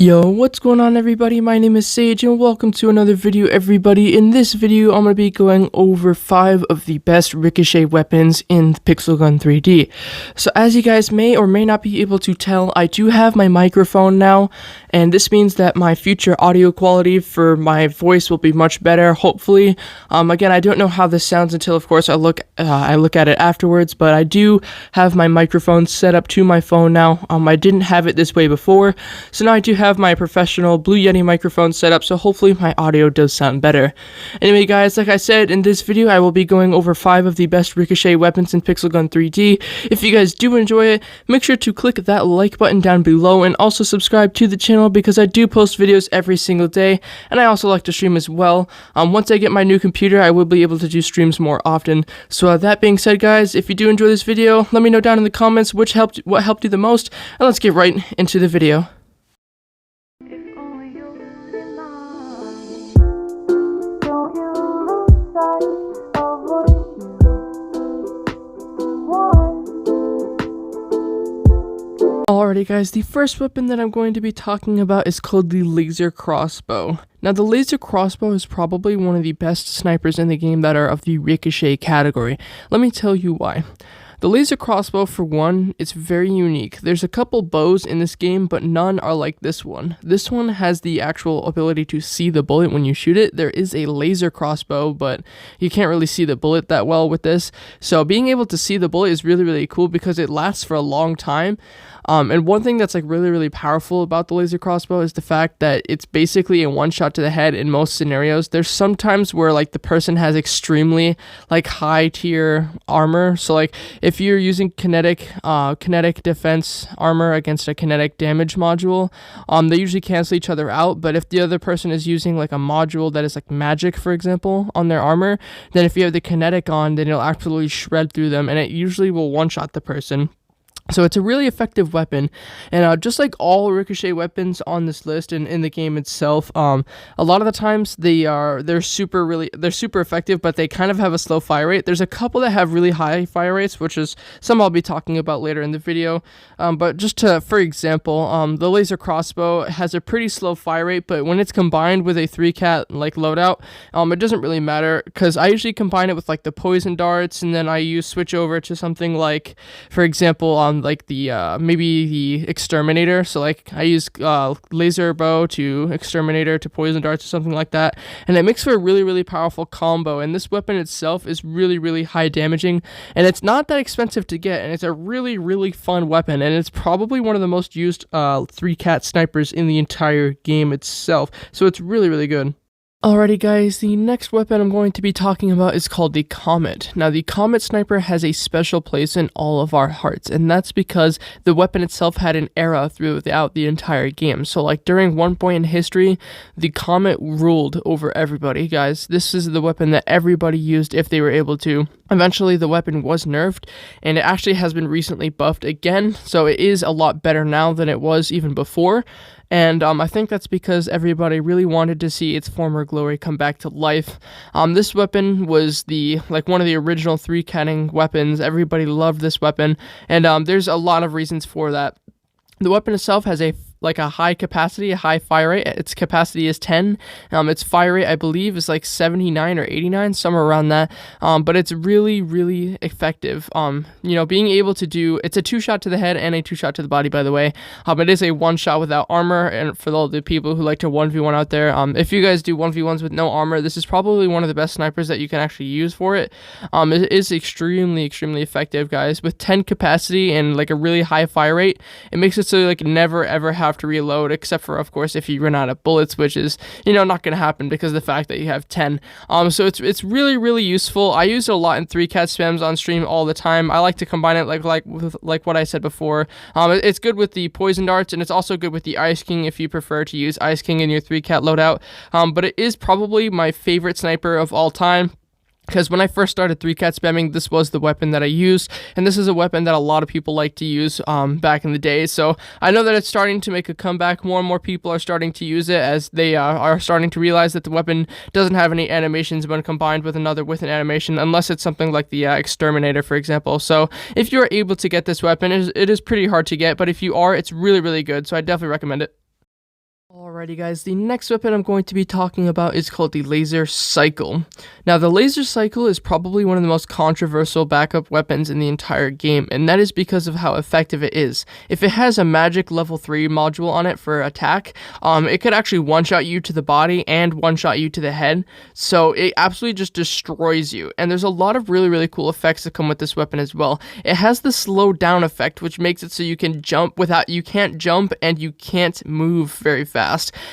Yo, what's going on everybody? My name is Sage and welcome to another video everybody. In this video, I'm going to be going over 5 of the best Ricochet weapons in Pixel Gun 3D. So as you guys may or may not be able to tell, I do have my microphone now, and this means that my future audio quality for my voice will be much better, hopefully. Again, I don't know how this sounds until of course I look at it afterwards, but I do have my microphone set up to my phone now. I didn't have it this way before, so now I do have my professional Blue Yeti microphone set up, so hopefully my audio does sound better. Anyway guys, like I said, in this video I will be going over 5 of the best Ricochet weapons in Pixel Gun 3D. If you guys do enjoy it, make sure to click that like button down below and also subscribe to the channel because I do post videos every single day, and I also like to stream as well. Once I get my new computer, I will be able to do streams more often. So that being said guys, if you do enjoy this video, let me know down in the comments what helped you the most, and let's get right into the video. Alrighty guys, the first weapon that I'm going to be talking about is called the Laser Crossbow. Now the Laser Crossbow is probably one of the best snipers in the game that are of the Ricochet category. Let me tell you why. The Laser Crossbow, for one, is very unique. There's a couple bows in this game, but none are like this one. This one has the actual ability to see the bullet when you shoot it. There is a laser crossbow, but you can't really see the bullet that well with this. So being able to see the bullet is really, really cool because it lasts for a long time. And one thing that's like really powerful about the laser crossbow is the fact that it's basically a one shot to the head in most scenarios. There's sometimes where like the person has extremely like high tier armor. So like if you're using kinetic defense armor against a kinetic damage module, they usually cancel each other out. But if the other person is using like a module that is like magic, for example, on their armor, then if you have the kinetic on, then it'll absolutely shred through them, and it usually will one shot the person. So it's a really effective weapon, and just like all Ricochet weapons on this list and in the game itself, a lot of the times they're super effective, but they kind of have a slow fire rate. There's a couple that have really high fire rates, which is some I'll be talking about later in the video. But just for example, the Laser Crossbow has a pretty slow fire rate, but when it's combined with a 3-cat like loadout, it doesn't really matter because I usually combine it with like the poison darts, and then I switch over to something like, for example, like the maybe the exterminator. So like I use laser bow to exterminator to poison darts or something like that, and it makes for a really powerful combo. And this weapon itself is really high damaging, and it's not that expensive to get, and it's a really fun weapon, and it's probably one of the most used 3-cat snipers in the entire game itself. So it's really good. Alrighty guys, the next weapon I'm going to be talking about is called the Comet. Now the Comet sniper has a special place in all of our hearts, and that's because the weapon itself had an era throughout the entire game. So like during one point in history, the Comet ruled over everybody, guys. This is the weapon that everybody used if they were able to. Eventually the weapon was nerfed, and it actually has been recently buffed again, so it is a lot better now than it was even before. And I think that's because everybody really wanted to see its former glory come back to life. This weapon was one of the original 3-catting weapons. Everybody loved this weapon, and there's a lot of reasons for that. The weapon itself has a high capacity, a high fire rate. Its capacity is 10. Its fire rate, I believe, is like 79 or 89, somewhere around that. But it's really effective. Being able to do, it's a 2-shot to the head and a 2-shot to the body, by the way. It is a 1-shot without armor, and for all the people who like to 1v1 out there, if you guys do 1v1s with no armor, this is probably one of the best snipers that you can actually use for it. It is extremely effective, guys. With 10 capacity and like a really high fire rate, it makes it so like never ever have to reload, except for of course if you run out of bullets, which is not going to happen because of the fact that you have 10. So it's really useful. I use it a lot in 3-cat spams on stream all the time. I like to combine it with what I said before. It's good with the poison darts, and it's also good with the Ice King if you prefer to use Ice King in your 3-cat loadout. But it is probably my favorite sniper of all time. Because when I first started 3-cat spamming, this was the weapon that I used, and this is a weapon that a lot of people like to use back in the day. So I know that it's starting to make a comeback. More and more people are starting to use it as they are starting to realize that the weapon doesn't have any animations when combined with another with an animation, unless it's something like the exterminator, for example. So if you're able to get this weapon, it is pretty hard to get, but if you are, it's really good. So I definitely recommend it. Alrighty guys, the next weapon I'm going to be talking about is called the Laser Cycle. Now the Laser Cycle is probably one of the most controversial backup weapons in the entire game, and that is because of how effective it is. If it has a magic level 3 module on it for attack, it could actually one-shot you to the body and one-shot you to the head, so it absolutely just destroys you. And there's a lot of really cool effects that come with this weapon as well. It has the slow down effect, which makes it so you can jump you can't jump and you can't move very fast.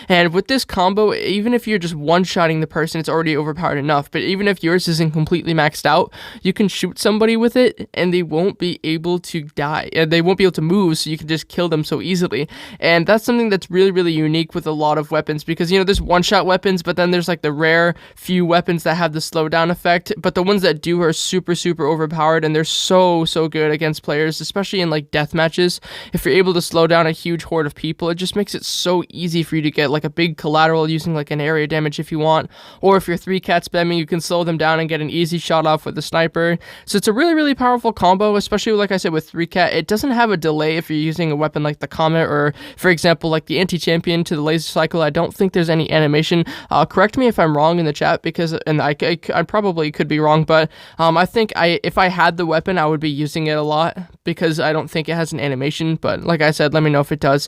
And with this combo, even if you're just one-shotting the person, it's already overpowered enough. But even if yours isn't completely maxed out, you can shoot somebody with it and they won't be able to die. They won't be able to move, so you can just kill them so easily. And that's something that's really unique with a lot of weapons, because, you know, there's one-shot weapons, but then there's like the rare few weapons that have the slowdown effect. But the ones that do are super overpowered, and they're so good against players, especially in like death matches. If you're able to slow down a huge horde of people, it just makes it so easy for you to get like a big collateral using like an area damage if you want, or if you're 3-cat spamming, you can slow them down and get an easy shot off with a sniper. So it's a really powerful combo, especially like I said with 3-cat. It doesn't have a delay if you're using a weapon like the Comet, or for example like the anti-champion to the Laser Cycle. I don't think there's any animation. Correct me if I'm wrong in the chat, because I probably could be wrong, but I think if I had the weapon, I would be using it a lot, because I don't think it has an animation. But like I said, let me know if it does.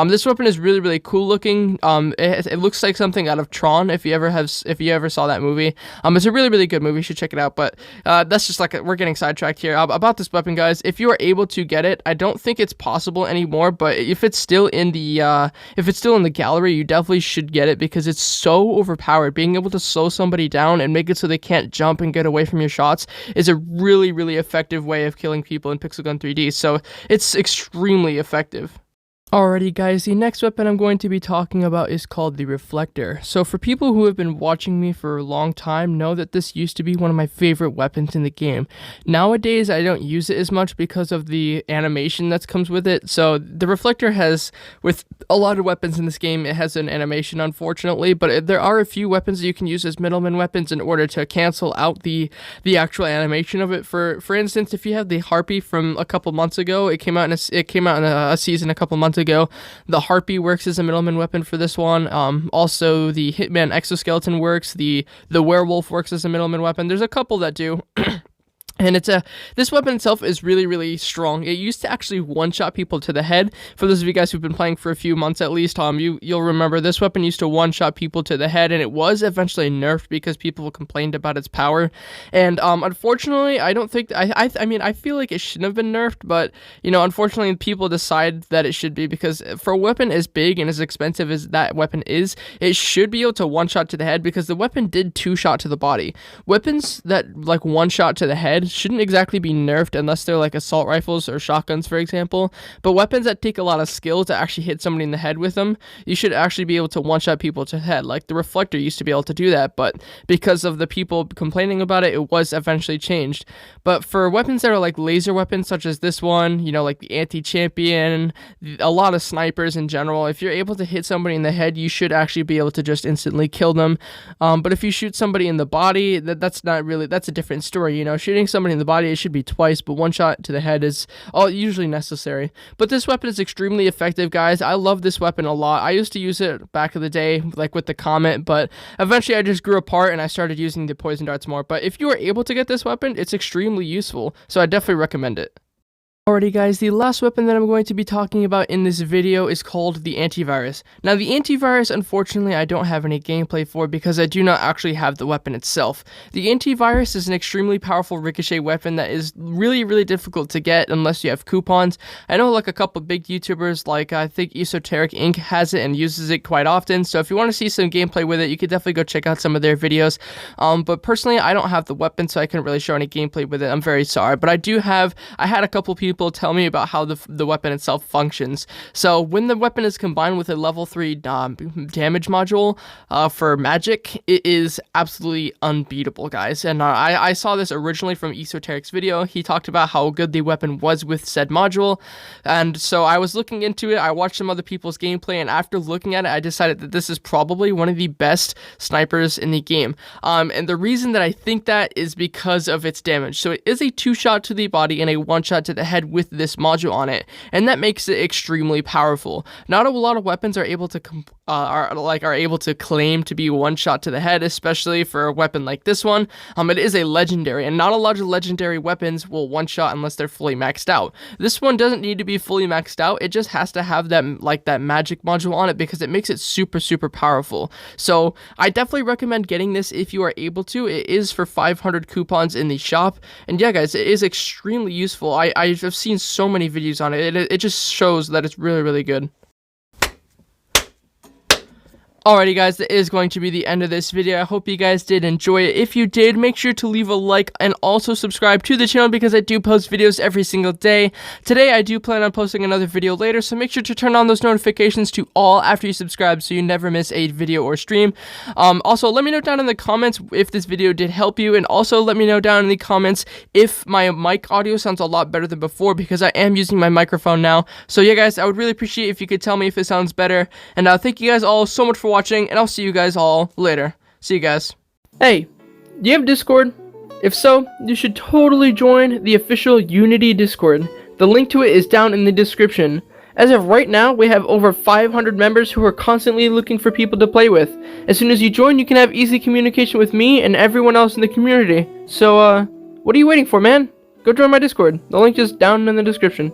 This weapon is really cool looking. It looks like something out of Tron, if you ever saw that movie. It's a really good movie. You should check it out. But that's just like we're getting sidetracked here. About this weapon, guys, if you are able to get it, I don't think it's possible anymore, but if it's still in the gallery, you definitely should get it, because it's so overpowered. Being able to slow somebody down and make it so they can't jump and get away from your shots is a really effective way of killing people in Pixel Gun 3D. So it's extremely effective. Alrighty guys, the next weapon I'm going to be talking about is called the Reflector. So for people who have been watching me for a long time, know that this used to be one of my favorite weapons in the game. Nowadays I don't use it as much because of the animation that comes with it. So the Reflector has, with a lot of weapons in this game, it has an animation, unfortunately, but there are a few weapons that you can use as middleman weapons in order to cancel out the actual animation of it. For instance, if you have the Harpy from a couple months ago, it came out in a season a couple months ago. The Harpy works as a middleman weapon for this one. Also the Hitman exoskeleton works. The Werewolf works as a middleman weapon. There's a couple that do. And this weapon itself is really strong. It used to actually one-shot people to the head. For those of you guys who've been playing for a few months at least, you'll remember this weapon used to one-shot people to the head, and it was eventually nerfed because people complained about its power. And unfortunately, I don't think I mean I feel like it shouldn't have been nerfed, but you know, unfortunately, people decide that it should be, because for a weapon as big and as expensive as that weapon is, it should be able to one-shot to the head, because the weapon did 2-shot to the body. Weapons that like one-shot to the head shouldn't exactly be nerfed unless they're like assault rifles or shotguns, for example. But weapons that take a lot of skill to actually hit somebody in the head with them, you should actually be able to one-shot people to the head. Like the Reflector used to be able to do that, but because of the people complaining about it, it was eventually changed. But for weapons that are like laser weapons, such as this one, you know, like the anti-champion, a lot of snipers in general, if you're able to hit somebody in the head, you should actually be able to just instantly kill them. But if you shoot somebody in the body, that's a different story. You know, shooting somebody in the body, it should be twice, but one shot to the head is usually necessary. But this weapon is extremely effective, guys. I love this weapon a lot. I used to use it back in the day, like with the Comet, but eventually I just grew apart and I started using the poison darts more. But if you are able to get this weapon, it's extremely useful, so I definitely recommend it. Alrighty guys, the last weapon that I'm going to be talking about in this video is called the Antivirus. Now the Antivirus, unfortunately, I don't have any gameplay for because I do not actually have the weapon itself. The Antivirus is an extremely powerful Ricochet weapon that is really difficult to get unless you have coupons. I know like a couple big YouTubers, like I think Esoteric Inc. has it and uses it quite often, so if you want to see some gameplay with it, you could definitely go check out some of their videos. But personally, I don't have the weapon, so I couldn't really show any gameplay with it. I'm very sorry, but I had a couple people tell me about how the weapon itself functions. So when the weapon is combined with a level 3 damage module for magic, it is absolutely unbeatable, guys. And I saw this originally from Esoteric's video. He talked about how good the weapon was with said module, and so I was looking into it. I watched some other people's gameplay, and after looking at it, I decided that this is probably one of the best snipers in the game. And the reason that I think that is because of its damage. So it is a 2-shot to the body and a 1-shot to the head head with this module on it, and that makes it extremely powerful. Not a lot of weapons are able to claim to be one shot to the head, especially for a weapon like this one. It is a legendary, and not a lot of legendary weapons will one shot unless they're fully maxed out. This one doesn't need to be fully maxed out. It just has to have that magic module on it, because it makes it super powerful. So I definitely recommend getting this if you are able to. It is for 500 coupons in the shop, and yeah guys, it is extremely useful. I've seen so many videos on it. It just shows that it's really good. Alrighty guys, that is going to be the end of this video. I hope you guys did enjoy it. If you did, make sure to leave a like and also subscribe to the channel, because I do post videos every single day. Today I do plan on posting another video later, so make sure to turn on those notifications to all after you subscribe so you never miss a video or stream. Also, let me know down in the comments if this video did help you, and also let me know down in the comments if my mic audio sounds a lot better than before, because I am using my microphone now. So yeah guys, I would really appreciate if you could tell me if it sounds better, and thank you guys all so much for watching, and I'll see you guys all later. See you guys. Hey, do you have Discord? If so, you should totally join the official Unity Discord. The link to it is down in the description. As of right now, we have over 500 members who are constantly looking for people to play with. As soon as you join, you can have easy communication with me and everyone else in the community. So, what are you waiting for, man? Go join my Discord. The link is down in the description.